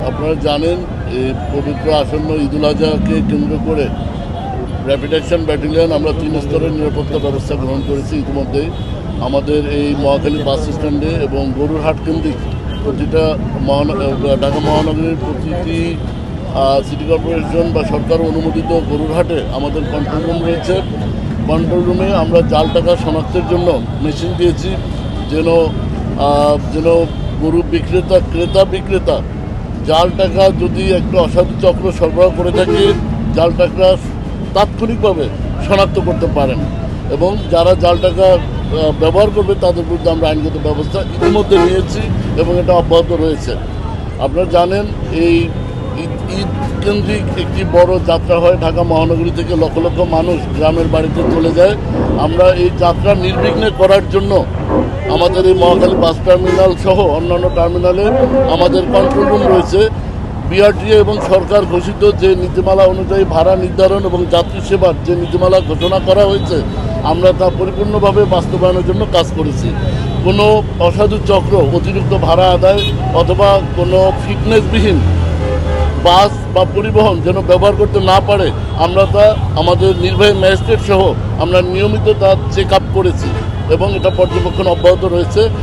আপনারা জানেন এই পবিত্র আসন্ন ঈদুল আজহাকে কেন্দ্র করে র্যাপিড অ্যাকশন ব্যাটালিয়ন আমরা 3 স্তরের নিরাপত্তা ব্যবস্থা গ্রহণ করেছি ইতিমধ্যেই। আমাদের এই মহাখালী বাস স্ট্যান্ডে এবং গরুরহাট কেন্দ্রিক প্রতিটা ঢাকা মহানগরীর প্রতিটি সিটি কর্পোরেশন বা সরকার অনুমোদিত গরুরহাটে আমাদের কন্ট্রোল রুম রয়েছে। কন্ট্রোল রুমে আমরা জাল টাকা শনাক্তের জন্য মেশিন দিয়েছি, যেন গরু ক্রেতা বিক্রেতা জাল টাকা যদি একটা অসাধু চক্র সরবরাহ করে থাকে, জাল টাকা তাৎক্ষণিকভাবে শনাক্ত করতে পারেন এবং যারা জাল টাকা ব্যবহার করবে তাদের বিরুদ্ধে আমরা আইনগত ব্যবস্থা ইতিমধ্যে নিয়েছি এবং এটা অব্যাহত রয়েছে। আপনারা জানেন এই ঈদ কেন্দ্রিক একটি বড় যাত্রা হয় ঢাকা মহানগরী থেকে, লক্ষ লক্ষ মানুষ গ্রামের বাড়িতে চলে যায়। আমরা এই যাত্রা নির্বিঘ্নে করার জন্য আমাদের এই মহাখালী বাস টার্মিনাল সহ অন্যান্য টার্মিনালে আমাদের কন্ট্রোল রুম রয়েছে। বিআরটিএ এবং সরকার ঘোষিত যে নীতিমালা অনুযায়ী ভাড়া নির্ধারণ এবং যাত্রী সেবার যে নীতিমালা ঘোষণা করা হয়েছে, আমরা তা পরিপূর্ণভাবে বাস্তবায়নের জন্য কাজ করেছি। কোনো অসাধু চক্র অতিরিক্ত ভাড়া আদায় অথবা কোনো ফিটনেসবিহীন বাস বা পরিবহন যেন ব্যবহার করতে না পারে, আমরা তা আমাদের নির্বাহী ম্যাজিস্ট্রেট সহ আমরা নিয়মিত তা চেক আপ করেছি এবং এটা পর্যবেক্ষণ অব্যাহত রয়েছে।